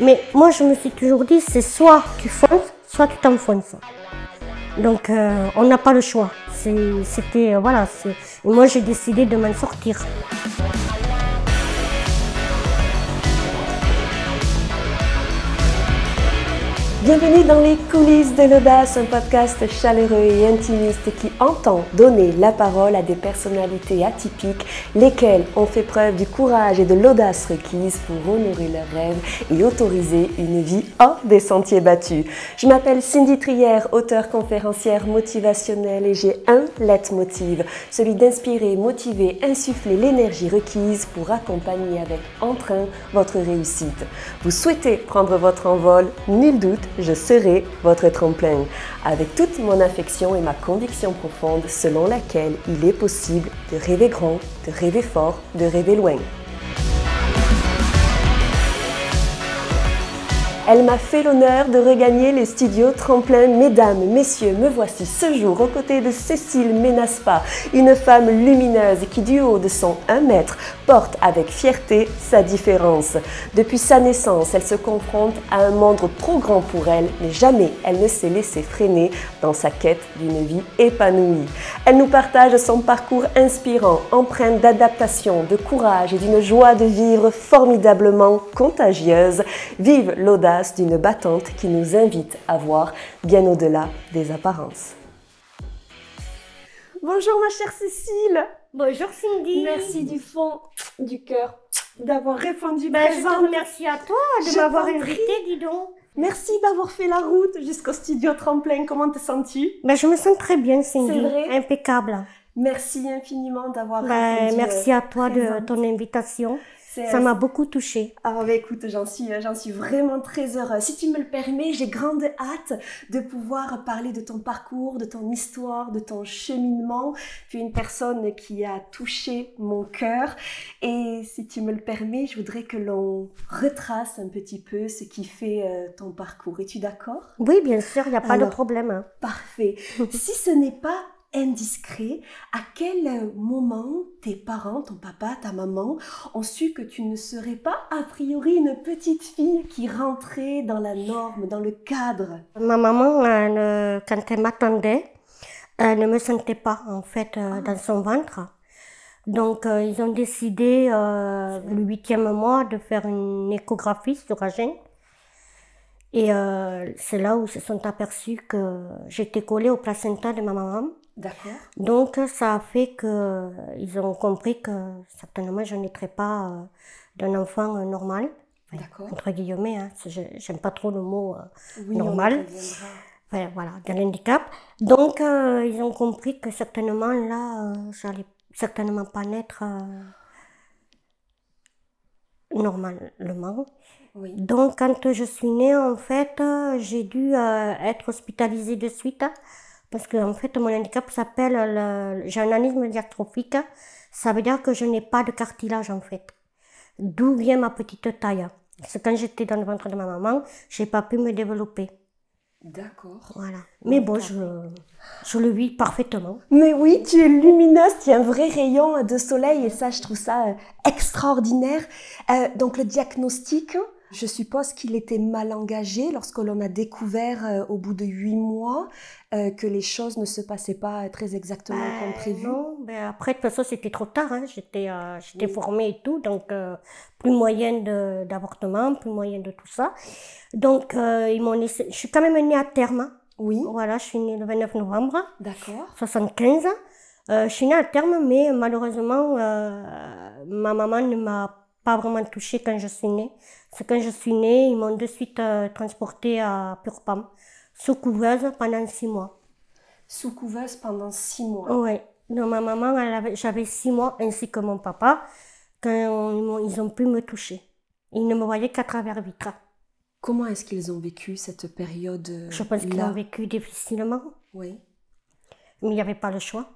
Mais moi, je me suis toujours dit, c'est soit tu fonces, soit tu t'enfonces. Donc, on n'a pas le choix. C'était, voilà. Et moi, j'ai décidé de m'en sortir. Bienvenue dans les coulisses de l'audace, un podcast chaleureux et intimiste qui entend donner la parole à des personnalités atypiques, lesquelles ont fait preuve du courage et de l'audace requise pour honorer leurs rêves et autoriser une vie hors des sentiers battus. Je m'appelle Cindy Trière, auteure conférencière motivationnelle et j'ai un leitmotiv, celui d'inspirer, motiver, insuffler l'énergie requise pour accompagner avec entrain votre réussite. Vous souhaitez prendre votre envol? Nul doute, je serai votre tremplin, avec toute mon affection et ma conviction profonde selon laquelle il est possible de rêver grand, de rêver fort, de rêver loin. Elle m'a fait l'honneur de regagner les studios Tremplin. Mesdames, messieurs, me voici ce jour aux côtés de Cécile Ménaspa, une femme lumineuse qui, du haut de son 1 mètre, porte avec fierté sa différence. Depuis sa naissance, elle se confronte à un monde trop grand pour elle, mais jamais elle ne s'est laissée freiner dans sa quête d'une vie épanouie. Elle nous partage son parcours inspirant, empreint d'adaptation, de courage et d'une joie de vivre formidablement contagieuse. Vive l'audace d'une battante qui nous invite à voir bien au-delà des apparences. Bonjour ma chère Cécile. Bonjour Cindy. Merci du fond du cœur d'avoir répondu Je présent. te remercie à toi de m'avoir invitée, dis donc. Merci d'avoir fait la route jusqu'au studio Tremplin. Comment te sens-tu? Je me sens très bien, Cindy. C'est vrai? Impeccable. Merci infiniment d'avoir répondu. Merci à toi présente. de ton invitation. Ça m'a beaucoup touchée. Écoute, j'en suis vraiment très heureuse. Si tu me le permets, j'ai grande hâte de pouvoir parler de ton parcours, de ton histoire, de ton cheminement. Tu es une personne qui a touché mon cœur. Et si tu me le permets, je voudrais que l'on retrace un petit peu ce qui fait ton parcours. Es-tu d'accord? Oui, bien sûr, il n'y a pas de problème. Parfait. Si ce n'est pas indiscret, à quel moment tes parents, ton papa, ta maman, ont su que tu ne serais pas a priori une petite fille qui rentrait dans la norme, dans le cadre? Ma maman, quand elle m'attendait, elle ne me sentait pas en fait dans son ventre. Donc ils ont décidé le 8e mois de faire une échographie sur Agen. Et c'est là où ils se sont aperçus que j'étais collée au placenta de ma maman. D'accord. Donc ça a fait qu'ils ont compris que certainement je n'étais pas d'un enfant normal. Enfin, D'accord. entre guillemets, hein, j'aime pas trop le mot Oui, normal. Enfin, voilà, de l'handicap. Donc ils ont compris que certainement là, j'allais certainement pas naître normalement. Oui. Donc quand je suis née, en fait, j'ai dû être hospitalisée de suite. Parce que en fait, mon handicap s'appelle j'ai un anémie diastrophique. Ça veut dire que je n'ai pas de cartilage en fait. D'où vient ma petite taille. Parce que quand j'étais dans le ventre de ma maman, j'ai pas pu me développer. D'accord. Voilà. Mais bon, je le vis parfaitement. Mais oui, tu es lumineuse, tu as un vrai rayon de soleil et ça, je trouve ça extraordinaire. Donc le diagnostic, je suppose qu'il était mal engagé lorsque l'on a découvert au bout de 8 mois que les choses ne se passaient pas très exactement comme prévu. Non, après de toute façon c'était trop tard, hein. J'étais formée et tout, donc plus moyen d'avortement, plus moyen de tout ça. Donc ils m'ont laissé, je suis quand même née à terme. Oui. Voilà, je suis née le 29 novembre. D'accord. 75. Je suis née à terme, mais malheureusement ma maman ne m'a pas vraiment touchée quand je suis née. C'est quand je suis née, ils m'ont de suite transportée à Purpam, sous couveuse pendant 6 mois. Sous couveuse pendant 6 mois. Oui. Donc ma maman, j'avais 6 mois, ainsi que mon papa, quand ils ont pu me toucher. Ils ne me voyaient qu'à travers vitre. Comment est-ce qu'ils ont vécu cette période Je pense qu'ils l'ont vécu difficilement. Oui. Mais il n'y avait pas le choix.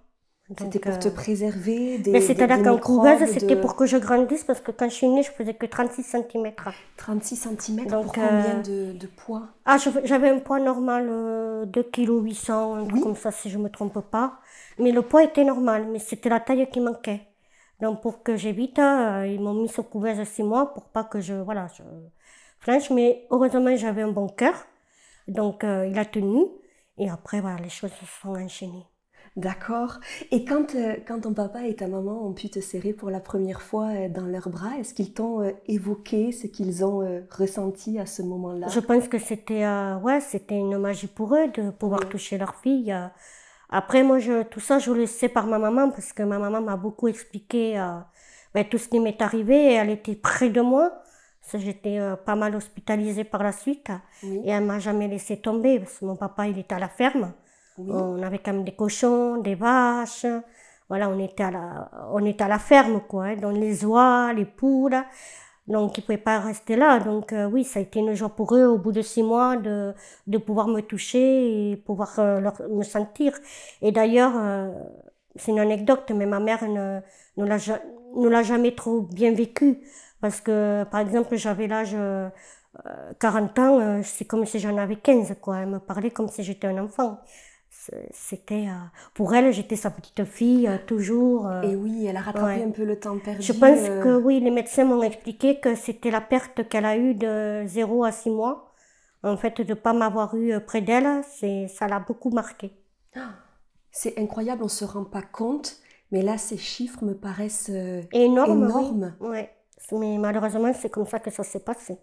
C'était pour te préserver des c'est-à-dire qu'en couveuse, c'était de... pour que je grandisse, parce que quand je suis née, je faisais que 36 cm. 36 cm, donc, pour combien de poids? J'avais un poids normal, 2,8 kg, un truc comme ça, si je ne me trompe pas. Mais le poids était normal, mais c'était la taille qui manquait. Donc pour que j'évite, ils m'ont mis sous couveuse 6 mois pour pas que flanche, mais heureusement, j'avais un bon cœur. Donc, il a tenu. Et après, voilà, les choses se sont enchaînées. D'accord. Et quand ton papa et ta maman ont pu te serrer pour la première fois dans leurs bras, est-ce qu'ils t'ont évoqué ce qu'ils ont ressenti à ce moment-là? Je pense que c'était c'était une magie pour eux de pouvoir Oui. toucher leur fille. Après, moi, tout ça, je le sais par ma maman parce que ma maman m'a beaucoup expliqué tout ce qui m'est arrivé. Et elle était près de moi. J'étais pas mal hospitalisée par la suite. Oui. Et elle m'a jamais laissé tomber parce que mon papa, il était à la ferme. Oui. On avait quand même des cochons, des vaches. Voilà, on était à la ferme, quoi. Hein, donc les oies, les poules. Donc, ils ne pouvaient pas rester là. Donc, oui, ça a été une joie pour eux, au bout de 6 mois, de pouvoir me toucher et pouvoir me sentir. Et d'ailleurs, c'est une anecdote, mais ma mère ne l'a jamais trop bien vécu. Parce que, par exemple, j'avais l'âge 40 ans, c'est comme si j'en avais 15, quoi. Elle me parlait comme si j'étais un enfant. C'était pour elle, j'étais sa petite fille, toujours. Et oui, elle a rattrapé Ouais. un peu le temps perdu. Je pense que oui, les médecins m'ont expliqué que c'était la perte qu'elle a eue de 0 à 6 mois. En fait, de ne pas m'avoir eu près d'elle, ça l'a beaucoup marqué. C'est incroyable, on ne se rend pas compte, mais là, ces chiffres me paraissent Énorme, énormes. oui. Ouais. Mais malheureusement, c'est comme ça que ça s'est passé.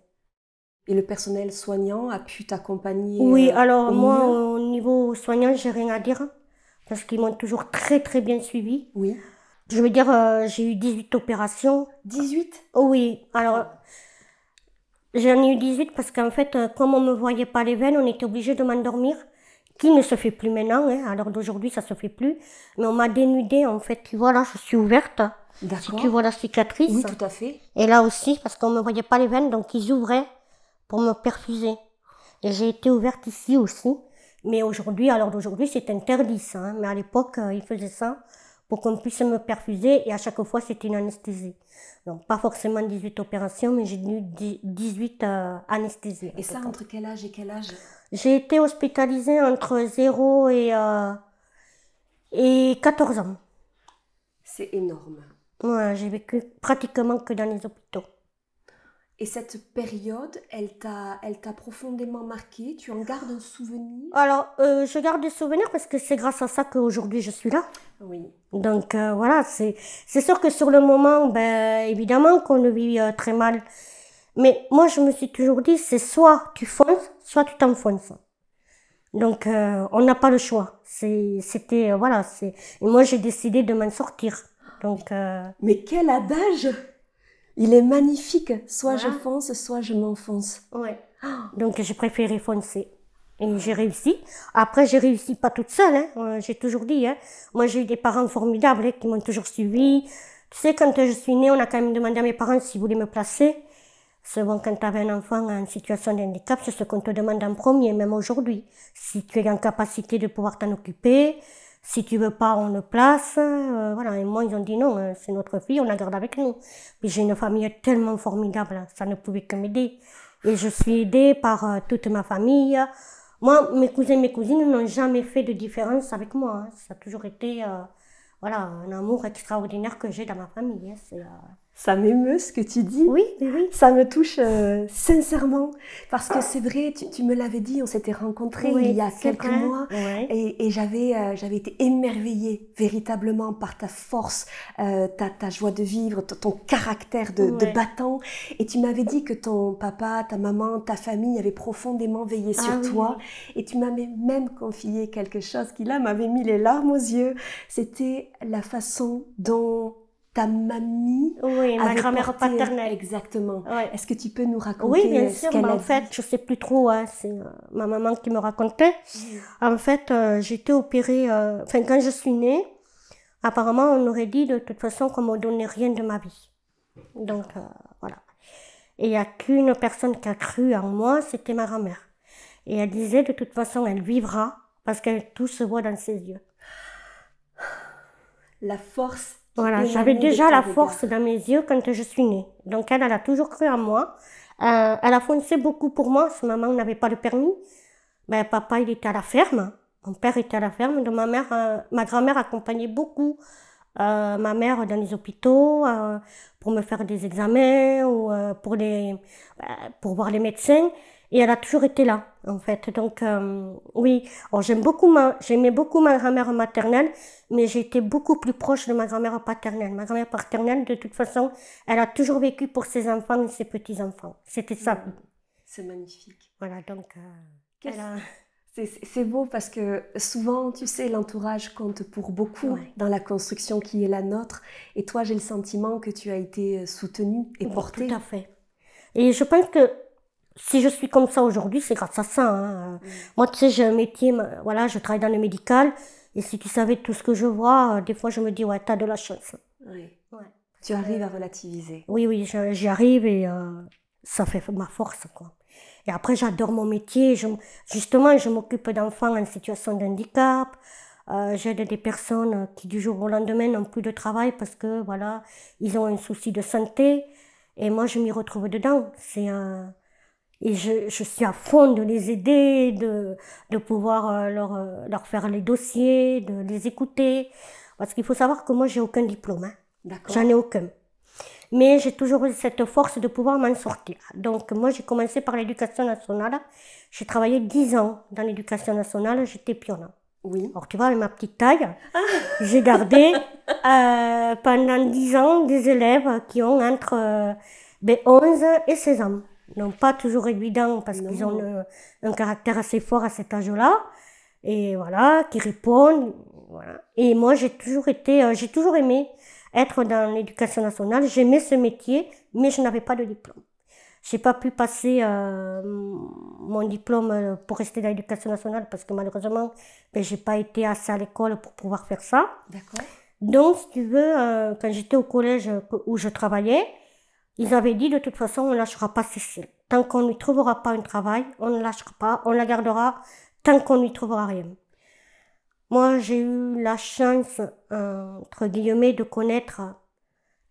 Et le personnel soignant a pu t'accompagner Oui, alors au moi, mieux? au niveau soignant, j'ai rien à dire. Parce qu'ils m'ont toujours très très bien suivi. Oui. Je veux dire, j'ai eu 18 opérations. 18? Oui, alors j'en ai eu 18 parce qu'en fait, comme on ne me voyait pas les veines, on était obligé de m'endormir. Qui ne se fait plus maintenant, hein. À l'heure d'aujourd'hui, ça se fait plus. Mais on m'a dénudée, en fait. Tu vois, là, je suis ouverte. Si D'accord. tu vois la cicatrice. Oui, tout à fait. Et là aussi, parce qu'on ne me voyait pas les veines, donc ils ouvraient pour me perfuser. Et j'ai été ouverte ici aussi. Mais aujourd'hui, à l'heure d'aujourd'hui, c'est interdit ça. Hein. Mais à l'époque, ils faisaient ça pour qu'on puisse me perfuser. Et à chaque fois, c'était une anesthésie. Donc, pas forcément 18 opérations, mais j'ai eu 18 anesthésies. Et ça, entre quel âge et quel âge? J'ai été hospitalisée entre 0 et 14 ans. C'est énorme. Ouais, j'ai vécu pratiquement que dans les hôpitaux. Et cette période, elle t'a profondément marqué? Tu en gardes un souvenir? Alors, je garde des souvenirs parce que c'est grâce à ça qu'aujourd'hui je suis là. Oui. Donc voilà, c'est sûr que sur le moment, ben évidemment qu'on le vit très mal. Mais moi, je me suis toujours dit, c'est soit tu fonces, soit tu t'enfonces. Donc on n'a pas le choix. C'était voilà, et moi j'ai décidé de m'en sortir. Donc Mais quel adage! Il est magnifique. Soit Voilà. je fonce, soit je m'enfonce. ouais. Donc j'ai préféré foncer. Et j'ai réussi. Après, j'ai réussi pas toute seule, hein. J'ai toujours dit, hein. Moi, j'ai eu des parents formidables, hein, qui m'ont toujours suivi. Tu sais, quand je suis née, on a quand même demandé à mes parents s'ils voulaient me placer. C'est bon, quand tu avais un enfant en situation de handicap, c'est ce qu'on te demande en premier, même aujourd'hui. Si tu es en capacité de pouvoir t'en occuper, si tu veux pas, on le place. Voilà. Et moi, ils ont dit non, c'est notre fille, on la garde avec nous. Puis j'ai une famille tellement formidable, hein, ça ne pouvait que m'aider. Et je suis aidée par toute ma famille. Moi, mes cousins et mes cousines n'ont jamais fait de différence avec moi. Hein. Ça a toujours été voilà, un amour extraordinaire que j'ai dans ma famille. Hein. Ça m'émeut ce que tu dis. Oui, oui, oui. Ça me touche sincèrement. Parce que c'est vrai, tu me l'avais dit, on s'était rencontrés Oui, il y a c'est quelques vrai. mois. Ouais. Et j'avais été émerveillée véritablement par ta force, ta joie de vivre, ton caractère de Ouais. battant. Et tu m'avais dit que ton papa, ta maman, ta famille avaient profondément veillé sur Ah oui, toi. oui. Et tu m'avais même confié quelque chose qui là m'avait mis les larmes aux yeux. C'était la façon dont ta mamie Oui, ma avait grand-mère porté- paternelle. Exactement. Ouais. Est-ce que tu peux nous raconter Oui, bien ce sûr, qu'elle mais a en dit? fait, je sais plus trop, hein, c'est ma maman qui me racontait. En fait, j'ai été opérée, enfin, quand je suis née, apparemment, on aurait dit de toute façon qu'on ne me donnait rien de ma vie. Donc, voilà. Et il n'y a qu'une personne qui a cru en moi, c'était ma grand-mère. Et elle disait, de toute façon, elle vivra, parce que tout se voit dans ses yeux. La force qui Voilà, émanait j'avais de déjà ton la regard. force dans mes yeux quand je suis née. Donc elle a toujours cru en moi. Elle a foncé beaucoup pour moi. Sa maman n'avait pas le permis. Ben, papa, il était à la ferme. Mon père était à la ferme. Donc ma grand-mère accompagnait beaucoup ma mère dans les hôpitaux pour me faire des examens ou pour voir les médecins. Et elle a toujours été là, en fait. Donc, oui. Alors, j'aimais beaucoup ma grand-mère maternelle, mais j'ai été beaucoup plus proche de ma grand-mère paternelle. Ma grand-mère paternelle, de toute façon, elle a toujours vécu pour ses enfants et ses petits-enfants. C'était ça. C'est magnifique. Voilà, donc, c'est beau parce que souvent, tu sais, l'entourage compte pour beaucoup dans la construction qui est la nôtre. Et toi, j'ai le sentiment que tu as été soutenue et portée. Tout à fait. Et je pense que si je suis comme ça aujourd'hui, c'est grâce à ça. Hein. Moi, tu sais, j'ai un métier, voilà, je travaille dans le médical. Et si tu savais tout ce que je vois, des fois, je me dis, ouais, t'as de la chance. Oui. Ouais. Tu arrives à relativiser. Oui, j'y arrive et ça fait ma force, quoi. Et après, j'adore mon métier. Justement, je m'occupe d'enfants en situation de handicap. J'aide des personnes qui, du jour au lendemain, n'ont plus de travail parce que, voilà, ils ont un souci de santé. Et moi, je m'y retrouve dedans. Et je suis à fond de les aider, de pouvoir leur faire les dossiers, de les écouter. Parce qu'il faut savoir que moi, j'ai aucun diplôme. Hein. D'accord. J'en ai aucun. Mais j'ai toujours eu cette force de pouvoir m'en sortir. Donc, moi, j'ai commencé par l'éducation nationale. J'ai travaillé 10 ans dans l'éducation nationale. J'étais pionnière. Oui. Alors, tu vois, avec ma petite taille, j'ai gardé pendant 10 ans des élèves qui ont entre 11 et 16 ans. Donc, pas toujours évident parce qu'ils ont un caractère assez fort à cet âge-là. Et voilà, qui répondent. Voilà. Et moi, j'ai toujours aimé être dans l'éducation nationale. J'aimais ce métier, mais je n'avais pas de diplôme. J'ai pas pu passer mon diplôme pour rester dans l'éducation nationale parce que malheureusement, j'ai pas été assez à l'école pour pouvoir faire ça. D'accord. Donc, si tu veux, quand j'étais au collège où je travaillais, ils avaient dit de toute façon, on ne lâchera pas Cécile. Tant qu'on ne lui trouvera pas un travail, on ne lâchera pas, on la gardera tant qu'on ne lui trouvera rien. Moi, j'ai eu la chance, entre guillemets, de connaître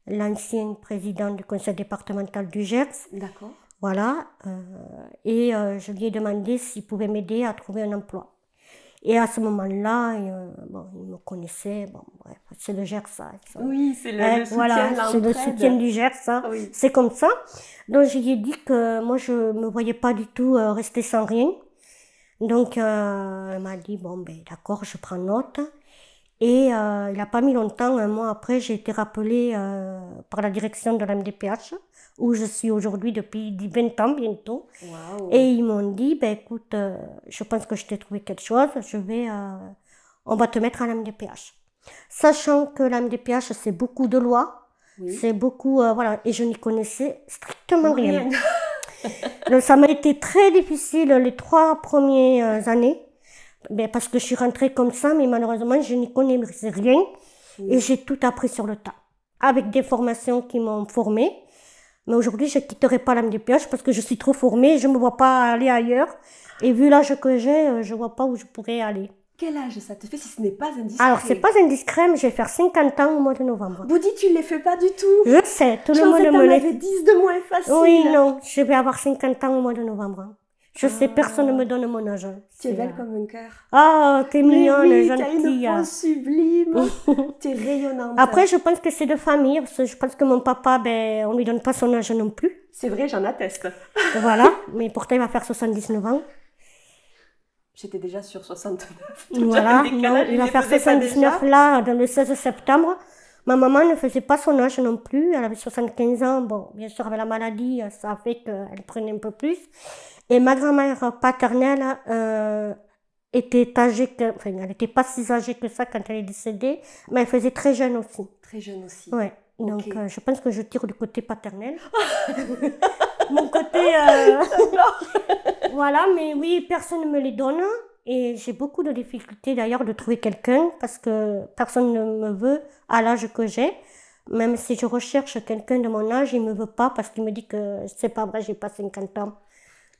l'ancien président du conseil départemental du Gers. D'accord. Voilà. Et je lui ai demandé s'il pouvait m'aider à trouver un emploi. Et à ce moment-là, il me connaissait. Bon, bref, c'est le Gers, ça. Oui, c'est le soutien, voilà, c'est le soutien du Gers, ça. Oui. C'est comme ça. Donc, je lui ai dit que moi, je me voyais pas du tout rester sans rien. Donc, elle m'a dit, bon, d'accord, je prends note. Et il n'a pas mis longtemps, un mois après, j'ai été rappelée par la direction de la MDPH, où je suis aujourd'hui depuis 20 ans bientôt. Wow. Et ils m'ont dit, écoute, je pense que je t'ai trouvé quelque chose, on va te mettre à la MDPH. Sachant que la MDPH, c'est beaucoup de lois, c'est beaucoup, voilà, et je n'y connaissais strictement rien. Donc ça m'a été très difficile les 3 premières années, parce que je suis rentrée comme ça, mais malheureusement je n'y connaissais rien et j'ai tout appris sur le tas, avec des formations qui m'ont formée. Mais aujourd'hui je ne quitterai pas la MDPH parce que je suis trop formée, je ne me vois pas aller ailleurs. Et vu l'âge que j'ai, je ne vois pas où je pourrais aller. Quel âge ça te fait si ce n'est pas indiscret? Alors, c'est pas indiscret, mais je vais faire 50 ans au mois de novembre. Boudi, tu ne les fais pas du tout. Je sais, tout le monde me l'a fait 10 de moins facile. Oui, non, je vais avoir 50 ans au mois de novembre. Je sais, personne ne me donne mon âge. Tu es belle comme un cœur. Ah, t'es mignonne, gentille. Tu as une peau sublime. Tu es rayonnante. Après, je pense que c'est de famille, parce que je pense que mon papa, on lui donne pas son âge non plus. C'est vrai, j'en atteste. Voilà, mais pourtant il va faire 79 ans. J'étais déjà sur 69. Voilà, non, il va faire 79 là, dans le 16 septembre. Ma maman ne faisait pas son âge non plus, elle avait 75 ans. Bon, bien sûr, avec la maladie, ça a fait qu'elle prenait un peu plus. Et ma grand-mère paternelle était âgée, enfin, elle n'était pas si âgée que ça quand elle est décédée, mais elle faisait très jeune aussi. Très jeune aussi. Ouais. Donc, je pense que je tire du côté paternel. Mon côté... Voilà, mais oui, personne ne me les donne. Et j'ai beaucoup de difficultés d'ailleurs de trouver quelqu'un parce que personne ne me veut à l'âge que j'ai. Même si je recherche quelqu'un de mon âge, il ne me veut pas parce qu'il me dit que c'est pas vrai, j'ai pas 50 ans.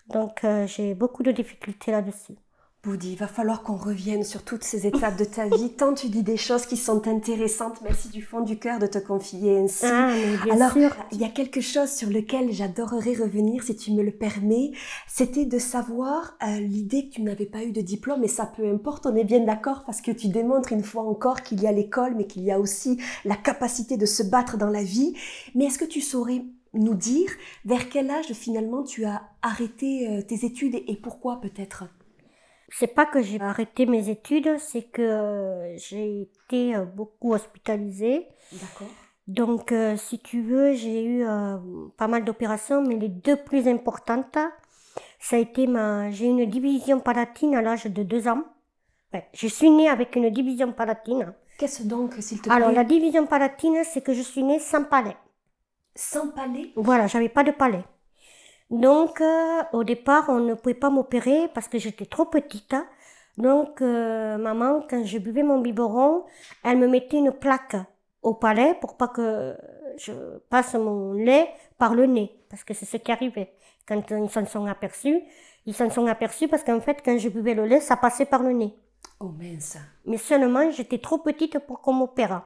Donc, j'ai beaucoup de difficultés là-dessus. Boudi, il va falloir qu'on revienne sur toutes ces étapes de ta vie, tant tu dis des choses qui sont intéressantes. Merci du fond du cœur de te confier ainsi. Ah, mais bien Alors, sûr. il y a quelque chose sur lequel j'adorerais revenir, si tu me le permets. C'était de savoir l'idée que tu n'avais pas eu de diplôme, et ça peu importe, on est bien d'accord, parce que tu démontres une fois encore qu'il y a l'école, mais qu'il y a aussi la capacité de se battre dans la vie. Mais est-ce que tu saurais nous dire vers quel âge finalement tu as arrêté tes études et pourquoi peut-être? C'est pas que j'ai arrêté mes études, c'est que j'ai été beaucoup hospitalisée. D'accord. Donc, si tu veux, j'ai eu pas mal d'opérations, mais les deux plus importantes, ça a été j'ai eu une division palatine à l'âge de 2 ans. Ouais, je suis née avec une division palatine. Qu'est-ce donc, s'il te plaît? Alors, la division palatine, c'est que je suis née sans palais. Sans palais? Voilà, j'avais pas de palais. Donc, au départ, on ne pouvait pas m'opérer parce que j'étais trop petite. Donc, maman, quand je buvais mon biberon, elle me mettait une plaque au palais pour pas que je passe mon lait par le nez. Parce que c'est ce qui arrivait. Quand ils s'en sont aperçus parce qu'en fait, quand je buvais le lait, ça passait par le nez. Oh mince. Mais seulement, j'étais trop petite pour qu'on m'opère.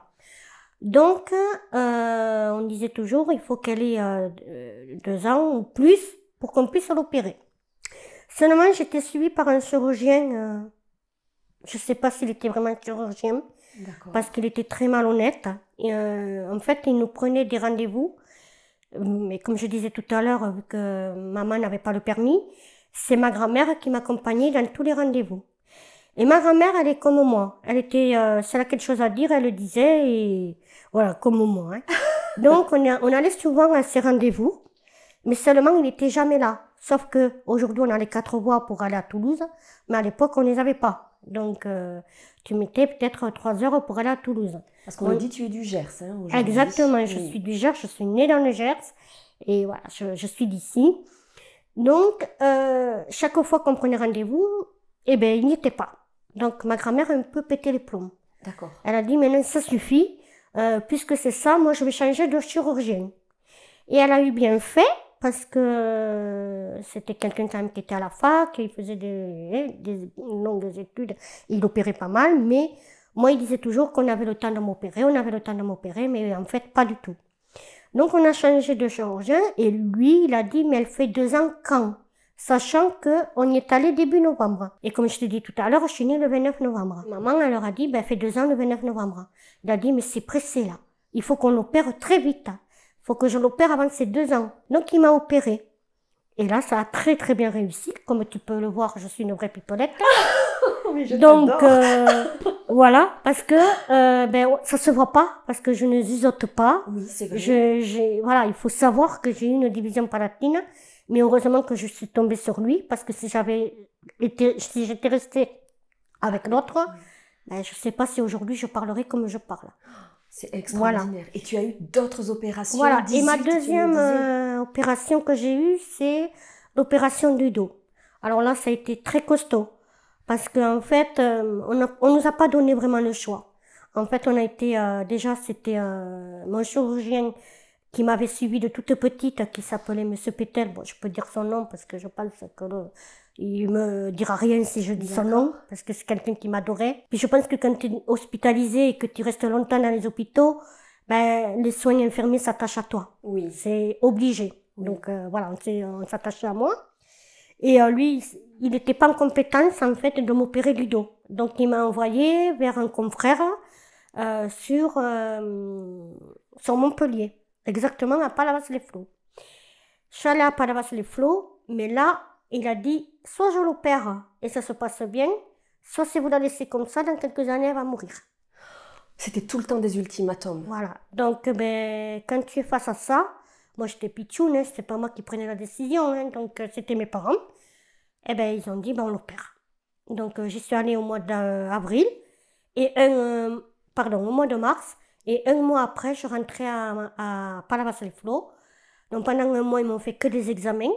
Donc, on disait toujours, il faut qu'elle ait 2 ans ou plus pour qu'on puisse l'opérer. Seulement, j'étais suivie par un chirurgien, je ne sais pas s'il était vraiment chirurgien, parce qu'il était très malhonnête. Et, en fait, il nous prenait des rendez-vous. Mais comme je disais tout à l'heure, vu que maman n'avait pas le permis, c'est ma grand-mère qui m'accompagnait dans tous les rendez-vous. Et ma grand-mère, elle est comme moi. Elle était, si elle a quelque chose à dire, elle le disait, et voilà, comme moi. Hein. Donc, on allait souvent à ces rendez-vous, mais seulement, il n'était jamais là. Sauf que aujourd'hui, on a les 4 voies pour aller à Toulouse, mais à l'époque, on ne les avait pas. Donc, tu mettais peut-être 3 heures pour aller à Toulouse. Parce qu'on me dit tu es du Gers, hein, aujourd'hui. Exactement, je suis du Gers, je suis née dans le Gers, et voilà, je suis d'ici. Donc, chaque fois qu'on prenait rendez-vous, eh ben, il n'y était pas. Donc, ma grand-mère a un peu pété les plombs. D'accord. Elle a dit, maintenant, ça suffit. Puisque c'est ça, moi, je vais changer de chirurgien. Et elle a eu bien fait, parce que c'était quelqu'un quand même qui était à la fac, il faisait des longues études, il opérait pas mal, mais moi, il disait toujours qu'on avait le temps de m'opérer, mais en fait, pas du tout. Donc, on a changé de chirurgien, et lui, il a dit, mais elle fait 2 ans quand? Sachant qu'on y est allé début novembre. Et comme je te dis tout à l'heure, je suis née le 29 novembre. Maman, elle leur a dit, elle fait 2 ans le 29 novembre. Il a dit, mais c'est pressé là. Il faut qu'on l'opère très vite. Il faut que je l'opère avant ses 2 ans. Donc, il m'a opéré. Et là, ça a très très bien réussi. Comme tu peux le voir, je suis une vraie pipolette. Donc, voilà, parce que ça se voit pas, parce que je ne zizote pas. Oui, c'est vrai. Voilà, il faut savoir que j'ai eu une division palatine. Mais heureusement que je suis tombée sur lui, parce que si j'étais restée avec l'autre, je ne sais pas si aujourd'hui je parlerais comme je parle. C'est extraordinaire. Voilà. Et tu as eu d'autres opérations? Voilà. Et ma deuxième opération que j'ai eue, c'est l'opération du dos. Alors là, ça a été très costaud, parce qu'en fait, on nous a pas donné vraiment le choix. En fait, on a été, déjà, c'était mon chirurgien qui m'avait suivi de toute petite, qui s'appelait Monsieur Pétel. Bon, je peux dire son nom parce que je pense que il me dira rien si je dis son nom, parce que c'est quelqu'un qui m'adorait. Puis je pense que quand tu es hospitalisé et que tu restes longtemps dans les hôpitaux, les soins infirmiers s'attachent à toi. Oui. C'est obligé. Oui. Donc voilà, on s'attachait à moi. Et lui, il n'était pas en compétence en fait de m'opérer du dos. Donc il m'a envoyé vers un confrère sur Montpellier. Exactement, à Palavas-les-Flots. Je suis allée à Palavas-les-Flots, mais là, il a dit, soit je l'opère et ça se passe bien, soit si vous la laissez comme ça, dans quelques années, elle va mourir. C'était tout le temps des ultimatums. Voilà. Donc, quand tu es face à ça, moi j'étais pitchoune, hein, c'était pas moi qui prenais la décision, hein, donc c'était mes parents. Ils ont dit, on l'opère. Donc, j'y suis allée au mois d'avril, et au mois de mars. Et 1 mois après, je rentrais à Palavas-les-Flots. Donc pendant 1 mois, ils m'ont fait que des examens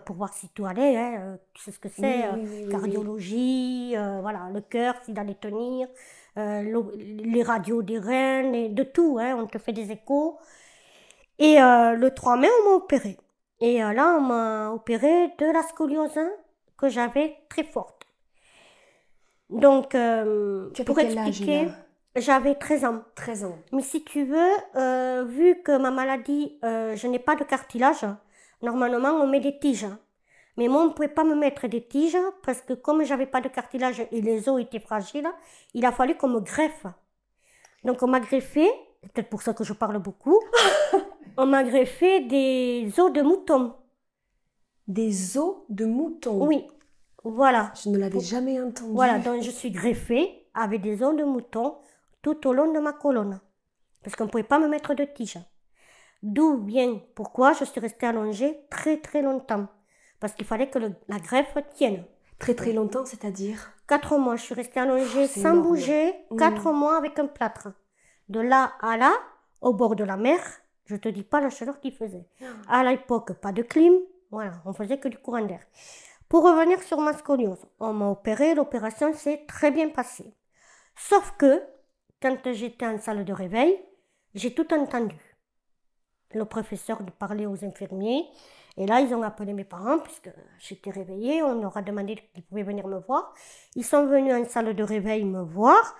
pour voir si tout allait. Hein. Tu sais ce que c'est, cardiologie, voilà, le cœur, s'il allait tenir, les radios des reins, et de tout. Hein. On te fait des échos. Et le 3 mai, on m'a opéré. Et là, on m'a opéré de la scoliose que j'avais très forte. Donc, Tu avais pour quel âge, expliquer, là j'avais 13 ans. 13 ans. Mais si tu veux, vu que ma maladie, je n'ai pas de cartilage, normalement on met des tiges. Mais moi, on ne pouvait pas me mettre des tiges parce que comme j'avais pas de cartilage et les os étaient fragiles, il a fallu qu'on me greffe. Donc on m'a greffé, c'est peut-être pour ça que je parle beaucoup, on m'a greffé des os de mouton. Des os de mouton. Oui, voilà. Je ne l'avais jamais entendu. Voilà, donc je suis greffée avec des os de mouton tout au long de ma colonne. Parce qu'on ne pouvait pas me mettre de tige. D'où vient pourquoi je suis restée allongée très très longtemps. Parce qu'il fallait que la greffe tienne. Très très longtemps, c'est-à-dire 4 mois, je suis restée allongée c'est sans énorme. bouger, 4 mois avec un plâtre. De là à là, au bord de la mer, je te dis pas la chaleur qu'il faisait. À l'époque, pas de clim, voilà, on faisait que du courant d'air. Pour revenir sur ma scoliose, on m'a opéré, l'opération s'est très bien passée. Sauf que, quand j'étais en salle de réveil, j'ai tout entendu. Le professeur parlait aux infirmiers, et là, ils ont appelé mes parents, puisque j'étais réveillée, on leur a demandé qu'ils pouvaient venir me voir. Ils sont venus en salle de réveil me voir,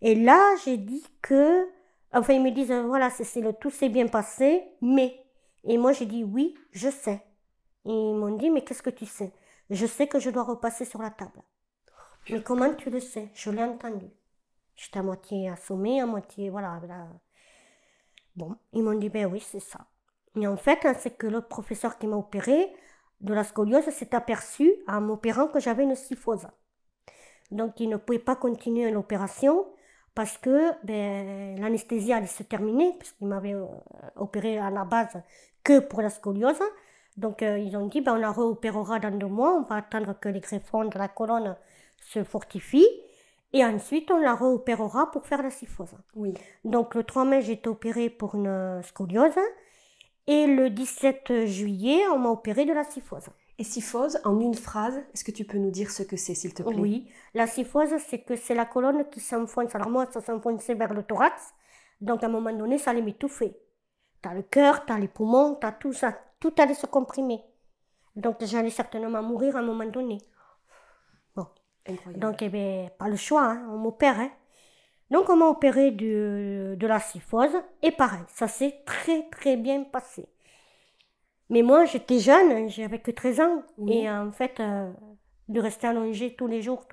et là, j'ai dit que, enfin, ils me disent, voilà, tout s'est bien passé, mais, et moi, j'ai dit, oui, je sais. Et ils m'ont dit, mais qu'est-ce que tu sais? Je sais que je dois repasser sur la table. Mais comment tu le sais? Je l'ai entendu. J'étais à moitié assommée, à moitié, voilà. Là. Bon, ils m'ont dit, ben oui, c'est ça. Et en fait, c'est que le professeur qui m'a opéré de la scoliose s'est aperçu en m'opérant que j'avais une kyphose. Donc, il ne pouvait pas continuer l'opération parce que l'anesthésie allait se terminer, puisqu'il m'avait opéré à la base que pour la scoliose. Donc, ils ont dit, on la réopérera dans 2 mois, on va attendre que les greffons de la colonne se fortifient, et ensuite, on la réopérera pour faire la kyphose. Oui. Donc, le 3 mai, j'ai été opérée pour une scoliose, et le 17 juillet, on m'a opéré de la kyphose. Et kyphose, en une phrase, est-ce que tu peux nous dire ce que c'est, s'il te plaît? Oui, la kyphose, c'est que c'est la colonne qui s'enfonce. Alors moi, ça s'enfonçait vers le thorax, donc à un moment donné, ça allait m'étouffer. T'as le cœur, t'as les poumons, t'as tout ça, tout allait se comprimer. Donc j'allais certainement mourir à un moment donné. Bon, Incroyable. Donc pas le choix, hein, on m'opère. Hein. Donc on m'a opéré de la kyphose, et pareil, ça s'est très très bien passé. Mais moi, j'étais jeune, j'avais que 13 ans, Oui. et en fait, de rester allongée tous les jours,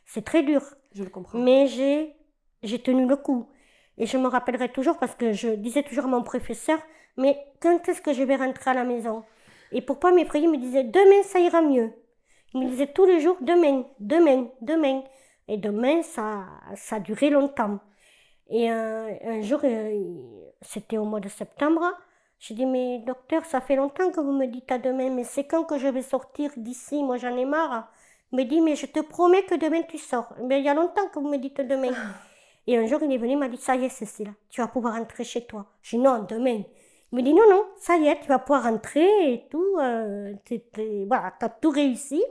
c'est très dur. Je le comprends. Mais j'ai tenu le coup. Et je me rappellerai toujours parce que je disais toujours à mon professeur, mais quand est-ce que je vais rentrer à la maison? Et pour pas m'effrayer, il me disait, demain, ça ira mieux. Il me disait tous les jours, demain, demain, demain. Et demain, ça durait longtemps. Et un jour, c'était au mois de septembre, j'ai dit, mais docteur, ça fait longtemps que vous me dites à demain, mais c'est quand que je vais sortir d'ici? Moi, j'en ai marre. Il me dit, mais je te promets que demain, tu sors. Mais il y a longtemps que vous me dites demain. Et un jour, il est venu, il m'a dit, ça y est, Cécile, tu vas pouvoir rentrer chez toi. J'ai dit, non, demain. Il me dit, non, non, ça y est, tu vas pouvoir rentrer et tout. Voilà, tu as tout réussi.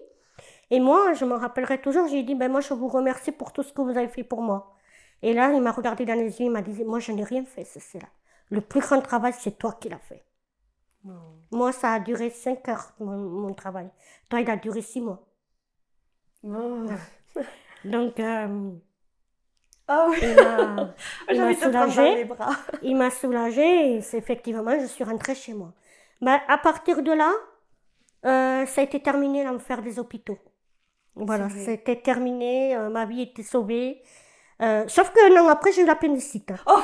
Et moi, je me rappellerai toujours, j'ai dit, moi, je vous remercie pour tout ce que vous avez fait pour moi. Et là, il m'a regardé dans les yeux, il m'a dit, moi, je n'ai rien fait, Cécile. Le plus grand travail, c'est toi qui l'as fait. Oh. Moi, ça a duré 5 heures, mon travail. Toi, il a duré 6 mois. Oh. Donc, Ah oui. il m'a soulagée. Il m'a soulagée et effectivement, je suis rentrée chez moi. À partir de là, ça a été terminé l'enfer des hôpitaux. Voilà, c'était terminé, ma vie était sauvée. Sauf que non, après, j'ai eu l'appendicite. Oh.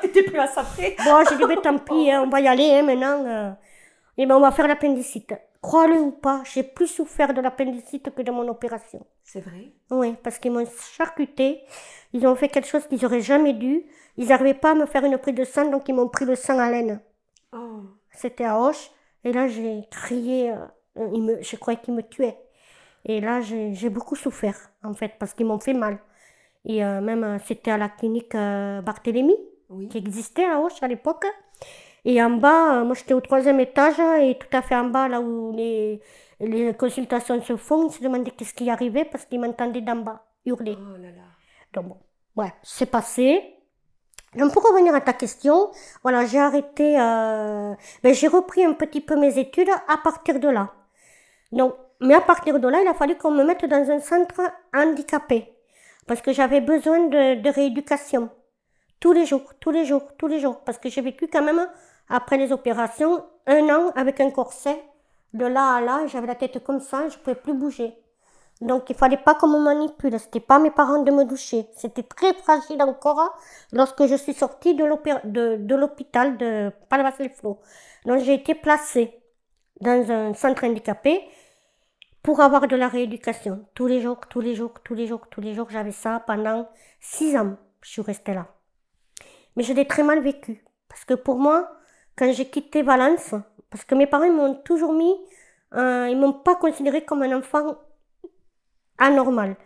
T'étais plus à ça près. Bon, j'ai dit, tant pis, on va y aller maintenant. Et on va faire l'appendicite. Crois-le ou pas, j'ai plus souffert de l'appendicite que de mon opération. C'est vrai? Oui, parce qu'ils m'ont charcuté. Ils ont fait quelque chose qu'ils n'auraient jamais dû. Ils n'arrivaient pas à me faire une prise de sang, donc ils m'ont pris le sang à l'aine. Oh. C'était à Auch. Et là, j'ai crié. Je croyais qu'ils me tuaient. Et là, j'ai beaucoup souffert, en fait, parce qu'ils m'ont fait mal. Et même, c'était à la clinique Barthélemy, oui, qui existait à Auch à l'époque. Et en bas, moi j'étais au 3e étage, et tout à fait en bas, là où les consultations se font, ils se demandaient qu'est-ce qui arrivait, parce qu'ils m'entendaient d'en bas hurler. Oh là là. Donc bon, ouais, c'est passé. Donc pour revenir à ta question, voilà, j'ai arrêté, j'ai repris un petit peu mes études à partir de là. Donc mais à partir de là, il a fallu qu'on me mette dans un centre handicapé. Parce que j'avais besoin de rééducation. Tous les jours, tous les jours, tous les jours. Parce que j'ai vécu quand même, après les opérations, 1 an avec un corset. De là à là, j'avais la tête comme ça, je ne pouvais plus bouger. Donc, il fallait pas qu'on me manipule. C'était pas mes parents de me doucher. C'était très fragile encore lorsque je suis sortie de l'hôpital de Palavas-les-Flots. Donc, j'ai été placée dans un centre handicapé pour avoir de la rééducation. Tous les jours, tous les jours, tous les jours, tous les jours, j'avais ça pendant 6 ans. Je suis restée là. Mais je l'ai très mal vécu. Parce que pour moi, quand j'ai quitté Valence, parce que mes parents m'ont toujours mis, ils m'ont pas considéré comme un enfant anormal.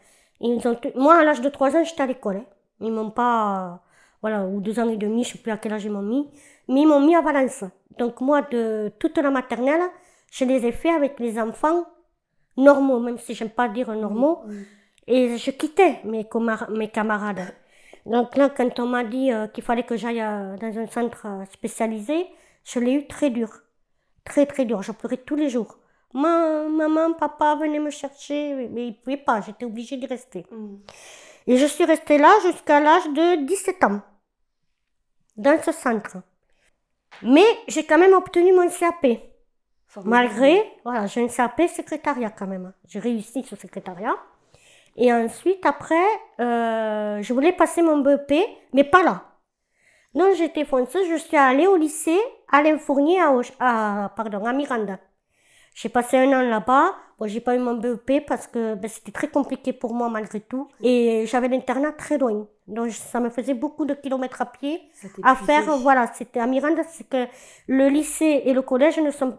Moi, à l'âge de 3 ans, j'étais à l'école. Hein. Ils m'ont pas, voilà, ou 2 ans et demi, je sais plus à quel âge ils m'ont mis, mais ils m'ont mis à Valence. Donc moi, de toute la maternelle, je les ai fait avec les enfants normaux, même si j'aime pas dire normaux. Et je quittais mes camarades. Donc là, quand on m'a dit qu'il fallait que j'aille dans un centre spécialisé, je l'ai eu très dur. Très, très dur. Je pleurais tous les jours. Maman, papa, venez me chercher. Mais ils ne pouvaient pas. J'étais obligée d'y rester. Et je suis restée là jusqu'à l'âge de 17 ans. Dans ce centre. Mais j'ai quand même obtenu mon CAP. Malgré, voilà, j'ai un CAP secrétariat quand même. J'ai réussi ce secrétariat. Et ensuite, après, je voulais passer mon BEP, mais pas là. Donc, j'étais fonceuse, je suis allée au lycée Alain Fournier à Miranda. J'ai passé 1 an là-bas. Bon, j'ai pas eu mon BEP parce que c'était très compliqué pour moi malgré tout. Et j'avais l'internat très loin. Donc, ça me faisait beaucoup de kilomètres à pied à faire. Voilà, c'était à Miranda, c'est que le lycée et le collège sont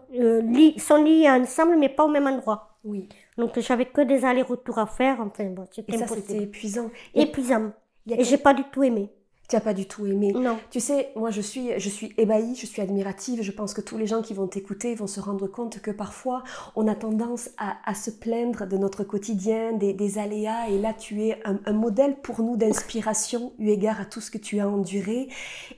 liés ensemble, mais pas au même endroit. Oui. Donc, j'avais que des allers-retours à faire. Enfin, bon, c'était impossible. Ça, c'était épuisant. Épuisant. Et j'ai pas du tout aimé. Tu n'as pas du tout aimé. Non. Tu sais, moi je suis ébahie, je suis admirative. Je pense que tous les gens qui vont t'écouter vont se rendre compte que parfois on a tendance à se plaindre de notre quotidien, des aléas. Et là, tu es un modèle pour nous d'inspiration eu égard à tout ce que tu as enduré.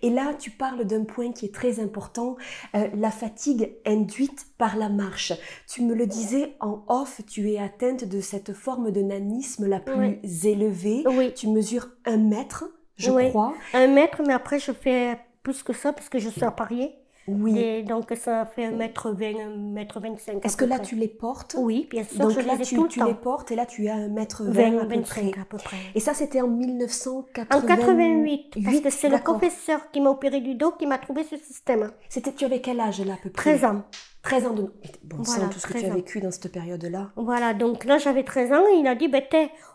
Et là, tu parles d'un point qui est très important, la fatigue induite par la marche. Tu me le disais en off, tu es atteinte de cette forme de nanisme la plus élevée. Oui. Tu mesures 1 mètre. Je crois. 1 mètre, mais après je fais plus que ça parce que je suis appariée. Oui. Et donc ça fait 1m20, 1m25. Est-ce que là tu les portes? Oui, bien sûr. Donc je là les ai tout le tu temps. les portes et là tu as 1m20 à peu près. Et ça c'était en 1988. En 88, parce que c'est le professeur qui m'a opéré du dos qui m'a trouvé ce système. Tu avais quel âge là à peu près? 13 ans. 13 ans de... Bon voilà, sang, tout ce que tu as vécu dans cette période-là. Voilà, donc là j'avais 13 ans et il a dit,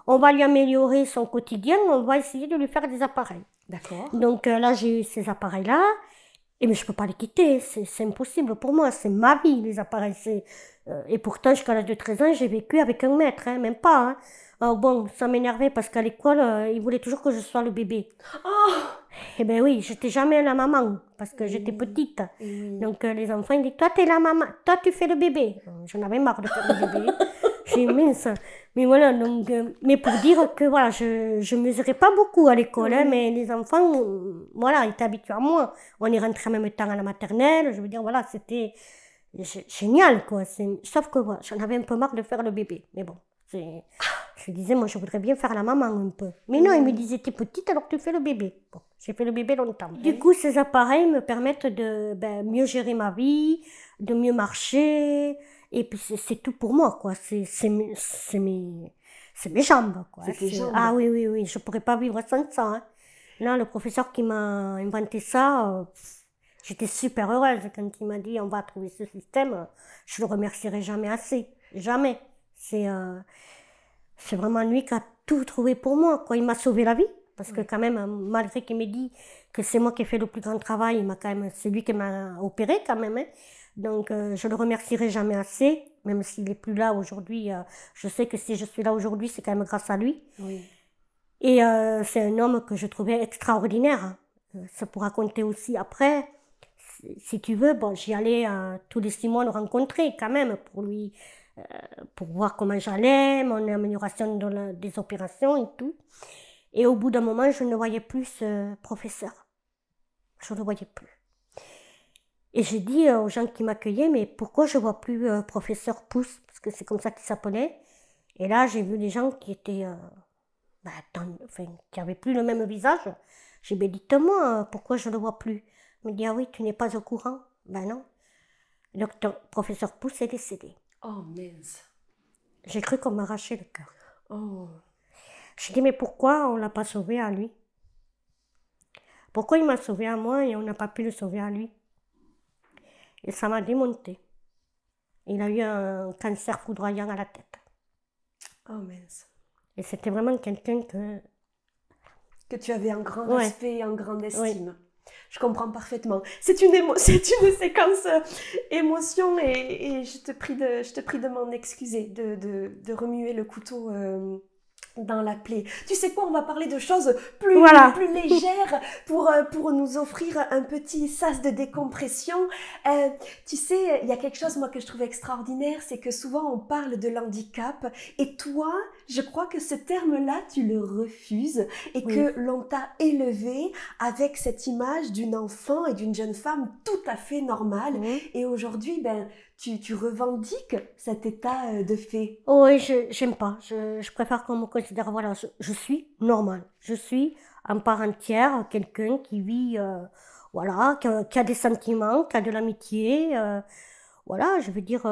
on va lui améliorer son quotidien, on va essayer de lui faire des appareils. D'accord. Donc là j'ai eu ces appareils-là, mais je ne peux pas les quitter, c'est impossible pour moi, c'est ma vie les appareils. Et pourtant jusqu'à l'âge de 13 ans j'ai vécu avec 1 mètre, même pas. Hein. Alors bon, ça m'énervait parce qu'à l'école, ils voulaient toujours que je sois le bébé. Oh! Eh bien oui, j'étais jamais la maman parce que j'étais petite. Donc les enfants ils disent, toi t'es la maman, toi tu fais le bébé. J'en avais marre de faire le bébé. J'ai mince. Mais voilà, donc, mais pour dire que voilà, je mesurais pas beaucoup à l'école, hein, mais les enfants, voilà, ils étaient habitués à moi. On est rentrés en même temps à la maternelle, je veux dire, voilà, c'était génial, quoi. Sauf que voilà, j'en avais un peu marre de faire le bébé. Mais bon, je disais, moi, je voudrais bien faire la maman un peu. Mais non, ils me disaient, t'es petite, alors tu fais le bébé. Bon, j'ai fait le bébé longtemps. Du coup, ces appareils me permettent de mieux gérer ma vie, de mieux marcher. Et puis, c'est tout pour moi, quoi. C'est mes jambes, quoi. C'est tes jambes. Ah oui, je pourrais pas vivre sans ça. Hein. Là, le professeur qui m'a inventé ça, j'étais super heureuse quand il m'a dit, on va trouver ce système. Je le remercierai jamais assez. Jamais. C'est vraiment lui qui a tout trouvé pour moi, quoi. Il m'a sauvé la vie. Parce que quand même, malgré qu'il m'ait dit que c'est moi qui ai fait le plus grand travail, c'est lui qui m'a opéré quand même. Hein. Donc, je le remercierai jamais assez, même s'il n'est plus là aujourd'hui. Je sais que si je suis là aujourd'hui, c'est quand même grâce à lui. Oui. Et c'est un homme que je trouvais extraordinaire. Ça pourra compter aussi après. Si tu veux, bon, j'y allais tous les 6 mois le rencontrer quand même pour voir comment j'allais, mon amélioration des opérations et tout. Et au bout d'un moment, je ne voyais plus ce professeur. Je ne le voyais plus. Et j'ai dit aux gens qui m'accueillaient, mais pourquoi je vois plus professeur Pouce? Parce que c'est comme ça qu'il s'appelait. Et là, j'ai vu des gens qui étaient, enfin, qui avaient plus le même visage. J'ai dit, dites-moi, pourquoi je le vois plus? Il me dit, ah oui, tu n'es pas au courant. Ben non. Le professeur Pouce est décédé. Oh mince. J'ai cru qu'on m'arrachait le cœur. Oh. J'ai dit, mais pourquoi on l'a pas sauvé à lui? Pourquoi il m'a sauvé à moi et on n'a pas pu le sauver à lui? Et ça m'a démonté. Il a eu un cancer foudroyant à la tête. Oh mince. Et c'était vraiment quelqu'un Que tu avais un grand Ouais. respect et en grande estime. Oui. Je comprends parfaitement. C'est une séquence émotion et je te prie de m'en excuser, de remuer le couteau dans la plaie. Tu sais quoi, on va parler de choses plus légères pour nous offrir un petit sas de décompression. Tu sais, il y a quelque chose, moi, que je trouve extraordinaire, c'est que souvent on parle de l'handicap et toi, je crois que ce terme-là, tu le refuses et que l'on t'a élevé avec cette image d'une enfant et d'une jeune femme tout à fait normale. Et aujourd'hui, tu revendiques cet état de fait. Oui, j'aime pas. Je préfère qu'on me considère, voilà, je suis normale. Je suis en part entière quelqu'un qui vit, voilà, qui a des sentiments, qui a de l'amitié. Voilà, je veux dire,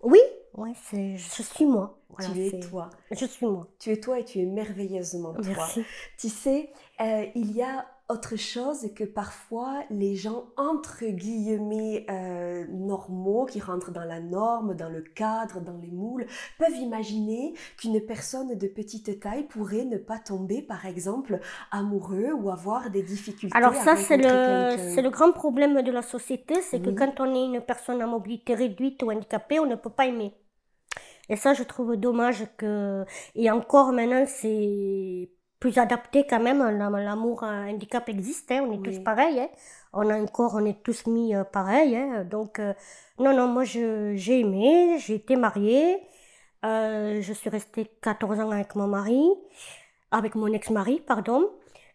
oui, je suis moi. Voilà, tu es toi. Je suis moi. Tu es toi et tu es merveilleusement toi. Merci. Tu sais, il y a autre chose que parfois les gens entre guillemets normaux, qui rentrent dans la norme, dans le cadre, dans les moules, peuvent imaginer qu'une personne de petite taille pourrait ne pas tomber, par exemple, amoureux ou avoir des difficultés. Alors ça, c'est le grand problème de la société, c'est que quand on est une personne à mobilité réduite ou handicapée, on ne peut pas aimer. Et ça, je trouve dommage que... Et encore maintenant, c'est plus adapté quand même. L'amour handicap existe, hein, on est tous pareils. Hein. On est tous mis pareils. Hein. Donc, non, moi, j'ai aimé, j'ai été mariée. Je suis restée 14 ans avec mon mari, avec mon ex-mari, pardon.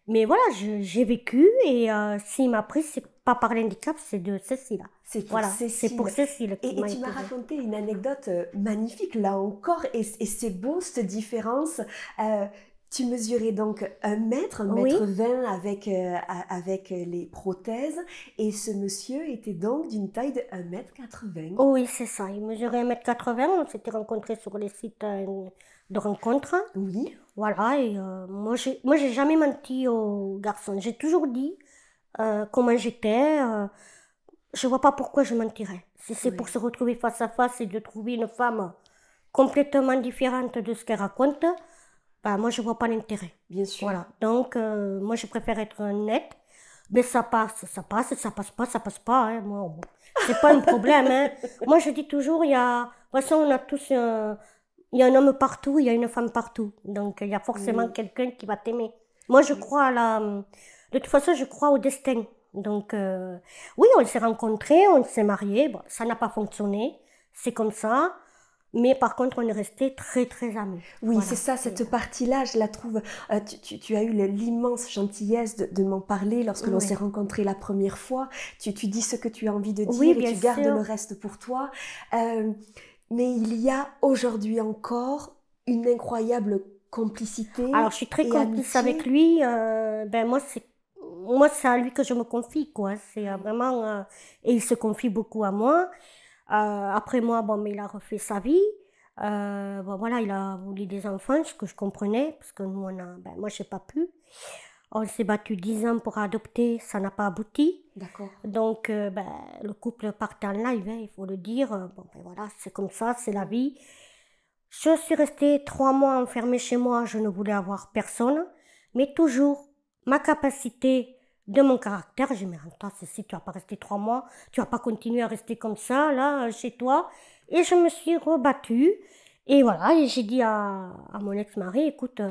Mais voilà, j'ai vécu et s'il m'a pris, c'est pas par l'handicap, c'est de Cécile. C'est pour voilà, Cécile. C'est pour Cécile qui et tu m'as raconté une anecdote magnifique, là encore, et c'est beau cette différence. Tu mesurais donc 1 mètre 20 avec les prothèses, et ce monsieur était donc d'une taille de 1m80. Oh oui, c'est ça, il mesurait 1m80, on s'était rencontrés sur les sites de rencontres. Oui. Voilà, et moi j'ai jamais menti aux garçons, j'ai toujours dit comment j'étais, je vois pas pourquoi je mentirais. Si c'est pour se retrouver face à face et de trouver une femme complètement différente de ce qu'elle raconte, moi je vois pas l'intérêt. Bien sûr. Voilà, donc moi je préfère être nette, mais ça passe pas, ça passe pas, hein. Moi, c'est pas un problème, hein. Moi je dis toujours, de toute façon on a tous il y a un homme partout, il y a une femme partout. Donc, il y a forcément quelqu'un qui va t'aimer. Moi, je crois de toute façon, je crois au destin. Donc, oui, on s'est rencontrés, on s'est mariés. Bon, ça n'a pas fonctionné. C'est comme ça. Mais par contre, on est restés très, très amis. Oui, voilà. C'est ça, cette partie-là, je la trouve... tu as eu l'immense gentillesse de m'en parler lorsque l'on s'est rencontrés la première fois. Tu dis ce que tu as envie de dire et tu gardes le reste pour toi. Mais il y a aujourd'hui encore une incroyable complicité. Alors, je suis très complice avec lui. Moi, c'est à lui que je me confie, quoi. C'est vraiment... et il se confie beaucoup à moi. Après moi, mais il a refait sa vie. Voilà, il a voulu des enfants, ce que je comprenais, parce que nous, moi, je n'ai pas pu. On s'est battu 10 ans pour adopter, ça n'a pas abouti. D'accord. Donc, le couple partait en live, hein, il faut le dire. Voilà, c'est comme ça, c'est la vie. Je suis restée 3 mois enfermée chez moi, je ne voulais avoir personne. Mais toujours, ma capacité de mon caractère, j'ai dit, mais attends, Cécile, tu vas pas rester 3 mois, tu vas pas continuer à rester comme ça, là, chez toi. Et je me suis rebattue. Et voilà, et j'ai dit à mon ex-mari, écoute...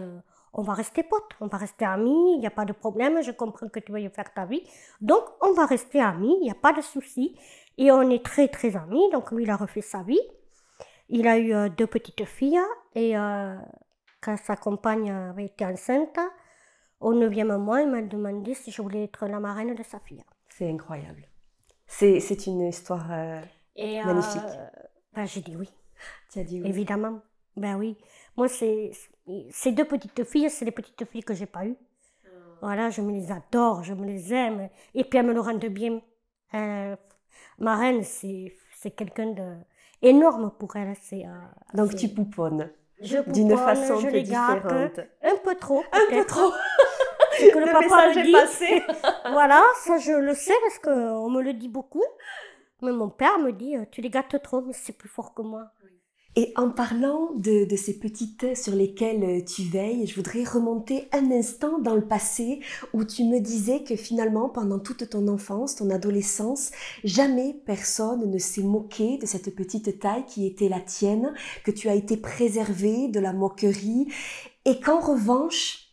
on va rester potes, on va rester amis, il n'y a pas de problème, je comprends que tu veuilles faire ta vie. Donc, on va rester amis, il n'y a pas de souci. Et on est très, très amis. Donc, lui, il a refait sa vie. Il a eu 2 petites filles. Et quand sa compagne avait été enceinte, au 9e mois, il m'a demandé si je voulais être la marraine de sa fille. C'est incroyable. C'est une histoire Et magnifique. ben, j'ai dit oui, Tu as dit oui. évidemment. Ben oui. Moi, ces deux petites filles, c'est les petites filles que j'ai pas eues. Voilà, je me les adore, je me les aime. Et puis, elles me le rendent bien. Ma reine, c'est quelqu'un de énorme pour elle. Donc tu pouponnes je d'une pouponne, façon un je peu les gâte, différente. un peu trop, Un peu peut-être. trop. C'est que le Le papa message me est dit. passé. Voilà, ça je le sais parce qu'on me le dit beaucoup. Mais mon père me dit, tu les gâtes trop, mais c'est plus fort que moi. Et en parlant de ces petites sur lesquelles tu veilles, je voudrais remonter un instant dans le passé où tu me disais que finalement, pendant toute ton enfance, ton adolescence, jamais personne ne s'est moqué de cette petite taille qui était la tienne, que tu as été préservée de la moquerie, et qu'en revanche,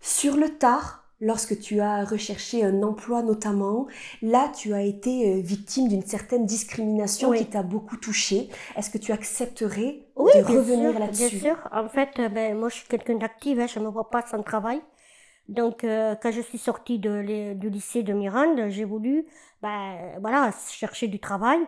sur le tard, lorsque tu as recherché un emploi notamment, là tu as été victime d'une certaine discrimination Oui. qui t'a beaucoup touchée. Est-ce que tu accepterais Oui, de bien revenir sûr, là-dessus? bien sûr. En fait, ben, moi je suis quelqu'un d'active, hein, je ne me vois pas sans travail. Donc, quand je suis sortie du lycée de Mirande, j'ai voulu ben, voilà, chercher du travail.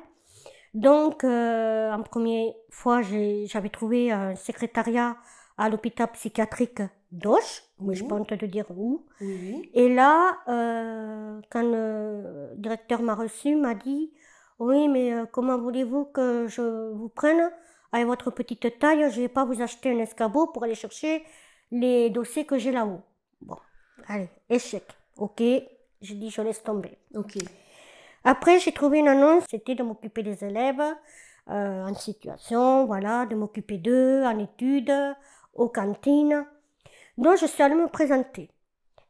Donc, en première fois, j'avais trouvé un secrétariat à l'hôpital psychiatrique d'Auch, mais je Oui. peux pas te dire où. Oui. Et là, quand le directeur m'a reçu, m'a dit, oui, mais comment voulez-vous que je vous prenne avec votre petite taille? Je ne vais pas vous acheter un escabeau pour aller chercher les dossiers que j'ai là-haut. Bon, allez, échec. Ok, j'ai dit, je laisse tomber. Ok. Après, j'ai trouvé une annonce, c'était de m'occuper des élèves en situation, voilà, de m'occuper d'eux, en études, aux cantines. Donc, je suis allée me présenter.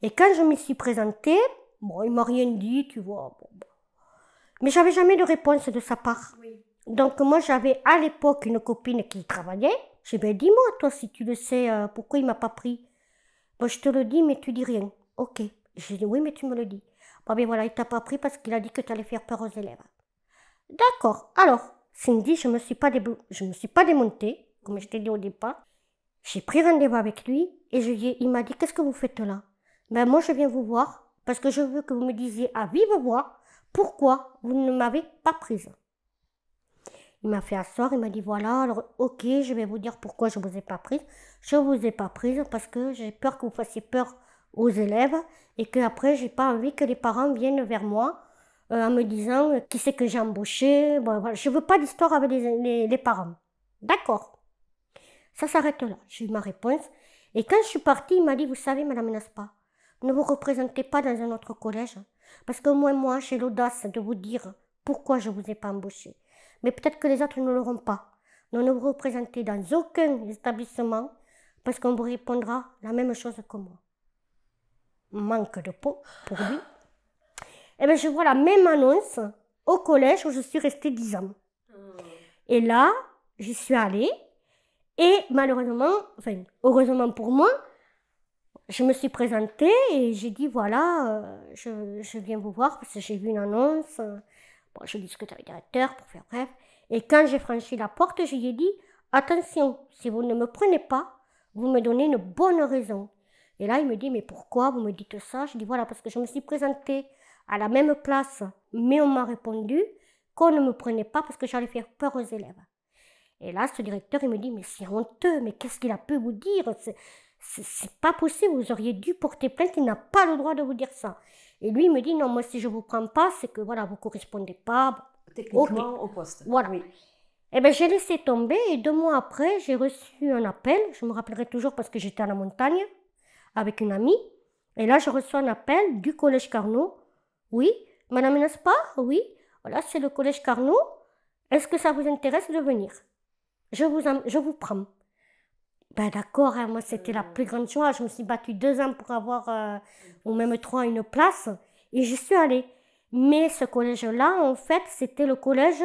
Et quand je me suis présentée, bon, il m'a rien dit, tu vois. Bon. Mais j'avais jamais de réponse de sa part. Oui. Donc, moi, j'avais à l'époque une copine qui travaillait. J'ai dit, dis-moi, toi, si tu le sais, pourquoi il m'a pas pris? Bon, je te le dis, mais tu dis rien. Ok. J'ai dit, oui, mais tu me le dis. Bon, ben voilà, il t'a pas pris parce qu'il a dit que tu allais faire peur aux élèves. D'accord. Alors, Cindy, je me suis pas démontée, comme je t'ai dit au départ. J'ai pris rendez-vous avec lui et il m'a dit, qu'est-ce que vous faites là? Ben, moi, je viens vous voir parce que je veux que vous me disiez à vive voix pourquoi vous ne m'avez pas prise. Il m'a fait asseoir, il m'a dit, voilà, alors, ok, je vais vous dire pourquoi je ne vous ai pas prise. Je ne vous ai pas prise parce que j'ai peur que vous fassiez peur aux élèves et qu'après, j'ai pas envie que les parents viennent vers moi en me disant qui c'est que j'ai embauché. Bon, voilà. Je ne veux pas d'histoire avec les parents. D'accord. Ça s'arrête là. J'ai eu ma réponse. Et quand je suis partie, il m'a dit, vous savez, Madame Naspa, ne vous représentez pas dans un autre collège parce que moi, j'ai l'audace de vous dire pourquoi je ne vous ai pas embauché. Mais peut-être que les autres ne l'auront pas. Donc ne vous représentez dans aucun établissement parce qu'on vous répondra la même chose que moi. Manque de peau pour lui. Et bien je vois la même annonce au collège où je suis restée 10 ans. Et là, j'y suis allée et malheureusement, enfin heureusement pour moi, je me suis présentée et j'ai dit voilà, je viens vous voir parce que j'ai vu une annonce. Bon, je discute avec le directeur pour faire bref. Et quand j'ai franchi la porte, je lui ai dit attention, si vous ne me prenez pas, vous me donnez une bonne raison. Et là, il me dit mais pourquoi vous me dites ça? Je dis voilà, parce que je me suis présentée à la même place, mais on m'a répondu qu'on ne me prenait pas parce que j'allais faire peur aux élèves. Et là, ce directeur, il me dit mais c'est honteux, mais qu'est-ce qu'il a pu vous dire? C'est pas possible, vous auriez dû porter plainte, il n'a pas le droit de vous dire ça. Et lui, il me dit, non, moi, si je ne vous prends pas, c'est que, voilà, vous ne correspondez pas. Techniquement, au poste. Voilà. Oui. Et bien, j'ai laissé tomber et 2 mois après, j'ai reçu un appel. Je me rappellerai toujours parce que j'étais à la montagne avec une amie. Et là, je reçois un appel du collège Carnot. Oui, Madame Naspa, oui, voilà, c'est le collège Carnot. Est-ce que ça vous intéresse de venir? Je vous prends. Ben d'accord, hein, moi c'était la plus grande joie. Je me suis battue 2 ans pour avoir, ou même 3, une place. Et j'y suis allée. Mais ce collège-là, en fait, c'était le collège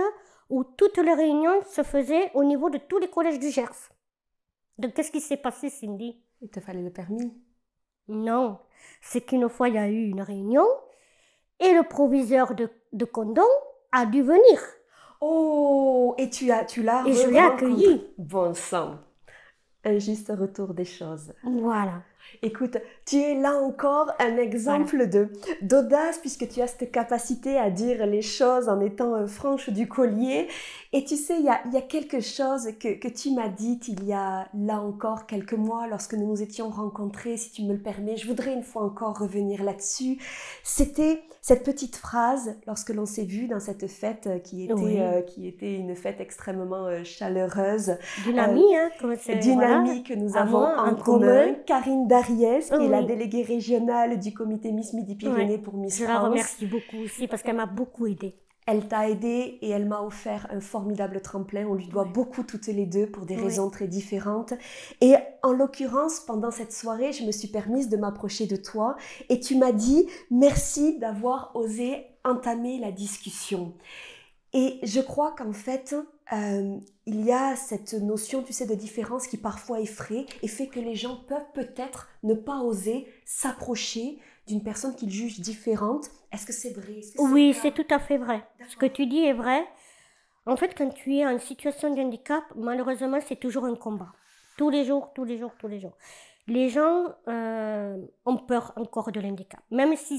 où toutes les réunions se faisaient au niveau de tous les collèges du Gers. Donc qu'est-ce qui s'est passé, Cindy? Il te fallait le permis? Non, c'est qu'une fois il y a eu une réunion et le proviseur de Condom a dû venir. Oh, et tu l'as Et je l'ai accueilli. Bon sang. Un juste retour des choses. Voilà. Écoute, tu es là encore un exemple d'audace puisque tu as cette capacité à dire les choses en étant franche du collier. Et tu sais, il y a quelque chose que tu m'as dit il y a là encore quelques mois lorsque nous nous étions rencontrés, si tu me le permets. Je voudrais une fois encore revenir là-dessus. C'était cette petite phrase lorsque l'on s'est vu dans cette fête qui était une fête extrêmement chaleureuse. D'une amie, D'une amie que nous avons en commun, Karine Dariès, qui est la déléguée régionale du comité Miss Midi-Pyrénées pour Miss France. Je la remercie beaucoup aussi parce qu'elle m'a beaucoup aidée. Elle t'a aidée et elle m'a offert un formidable tremplin. On lui doit beaucoup toutes les deux pour des raisons très différentes. Et en l'occurrence, pendant cette soirée, je me suis permise de m'approcher de toi et tu m'as dit merci d'avoir osé entamer la discussion. Et je crois qu'en fait, il y a cette notion, tu sais, de différence qui parfois effraie et fait que les gens peuvent peut-être ne pas oser s'approcher d'une personne qu'ils jugent différente. Est-ce que c'est vrai? Oui, c'est tout à fait vrai. Ce que tu dis est vrai. En fait, quand tu es en situation de handicap, malheureusement, c'est toujours un combat. Tous les jours. Les gens ont peur encore de l'handicap. Même si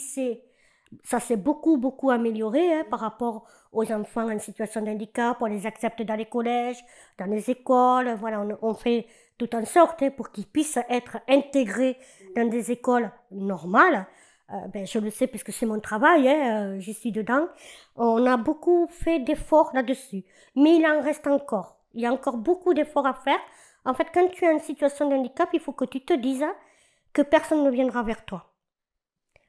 ça s'est beaucoup amélioré par rapport aux enfants en situation de handicap. On les accepte dans les collèges, dans les écoles. Voilà, on fait tout en sorte pour qu'ils puissent être intégrés dans des écoles normales. Je le sais parce que c'est mon travail, j'y suis dedans. On a beaucoup fait d'efforts là-dessus. Mais il en reste encore. Il y a encore beaucoup d'efforts à faire. En fait, quand tu es en situation de handicap, il faut que tu te dises que personne ne viendra vers toi.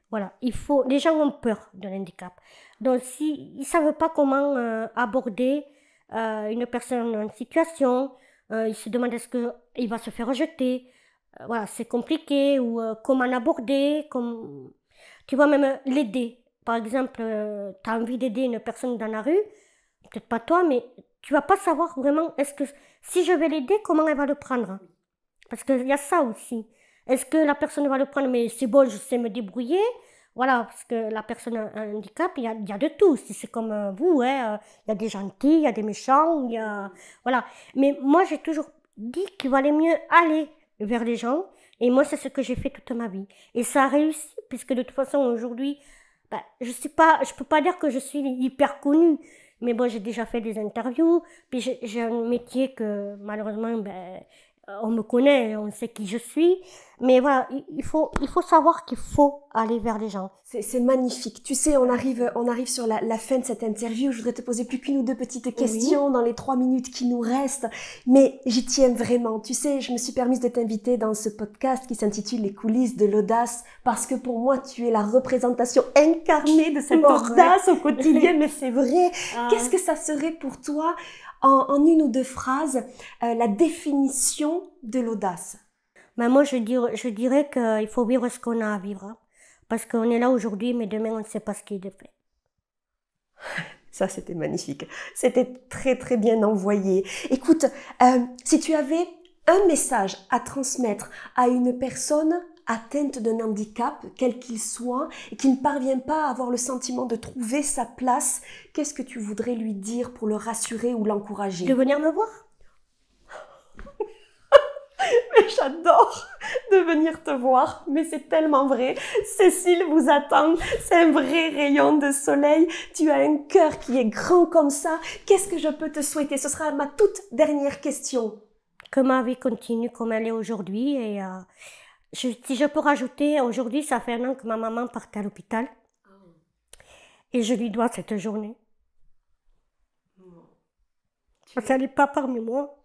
Voilà, les gens ont peur de l'handicap. Donc, s'ils ne savent pas comment aborder une personne en situation, ils se demandent est-ce qu'il va se faire rejeter. Voilà, c'est compliqué. Ou comment l'aborder. Tu vois, même l'aider. Par exemple, tu as envie d'aider une personne dans la rue, peut-être pas toi, mais tu ne vas pas savoir vraiment, si je vais l'aider, comment elle va le prendre. Parce qu'il y a ça aussi. Est-ce que la personne va le prendre, mais c'est bon, je sais me débrouiller? Voilà, parce que la personne a un handicap, il y a de tout. C'est comme vous, il y a des gentils, il y a des méchants, voilà. Mais moi, j'ai toujours dit qu'il valait mieux aller vers les gens. Et moi, c'est ce que j'ai fait toute ma vie. Et ça a réussi, puisque de toute façon, aujourd'hui, je peux pas dire que je suis hyper connue. Mais bon, j'ai déjà fait des interviews, puis j'ai un métier que malheureusement, on me connaît, on sait qui je suis. Mais voilà, il faut savoir qu'il faut aller vers les gens. C'est magnifique. Tu sais, on arrive sur la fin de cette interview. Je voudrais te poser plus qu'une ou deux petites questions dans les 3 minutes qui nous restent. Mais j'y tiens vraiment. Tu sais, je me suis permise de t'inviter dans ce podcast qui s'intitule Les coulisses de l'audace parce que pour moi, tu es la représentation incarnée de cette audace au quotidien. Mais c'est vrai. Qu'est-ce que ça serait pour toi, en une ou deux phrases, la définition de l'audace? Moi, je dirais qu'il faut vivre ce qu'on a à vivre. Parce qu'on est là aujourd'hui, mais demain, on ne sait pas ce qu'il est fait. Ça, c'était magnifique. C'était très, très bien envoyé. Écoute, si tu avais un message à transmettre à une personne atteinte d'un handicap, quel qu'il soit, et qui ne parvient pas à avoir le sentiment de trouver sa place, qu'est-ce que tu voudrais lui dire pour le rassurer ou l'encourager? De venir me voir. Mais j'adore de venir te voir, mais c'est tellement vrai. Cécile vous attend, c'est un vrai rayon de soleil. Tu as un cœur qui est grand comme ça. Qu'est-ce que je peux te souhaiter? Ce sera ma toute dernière question. Que ma vie continue comme elle est aujourd'hui. Et si je peux rajouter, aujourd'hui, ça fait 1 an que ma maman partait à l'hôpital. Et je lui dois cette journée. Parce qu'elle n'est pas parmi moi.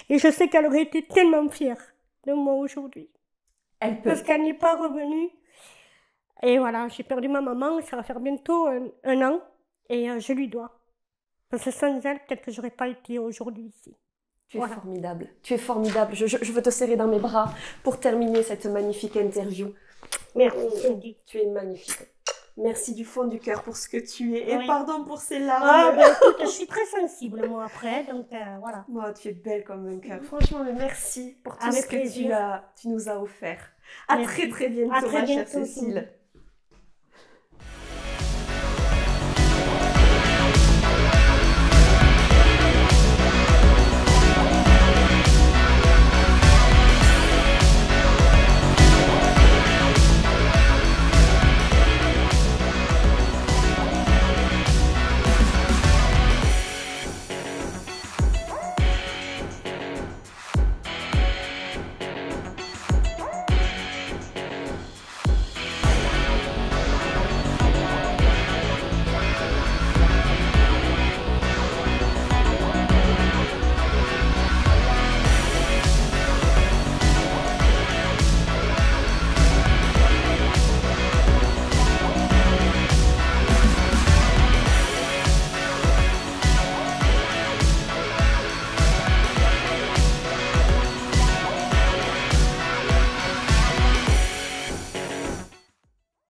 Et je sais qu'elle aurait été tellement fière de moi aujourd'hui. Elle peut. Parce qu'elle n'est pas revenue. Et voilà, j'ai perdu ma maman, ça va faire bientôt 1 an. Et je lui dois. Parce que sans elle, peut-être que je n'aurais pas été aujourd'hui ici. Tu es formidable. Tu es formidable. Je veux te serrer dans mes bras pour terminer cette magnifique interview. Merci. Tu es magnifique. Merci du fond du cœur pour ce que tu es. Et pardon pour ces larmes. Écoute, je suis très sensible, moi, après. Donc, voilà. Moi, tu es belle comme un cœur. Franchement, merci pour tout ce que tu nous as offert. À très, très bientôt, ma chère Cécile.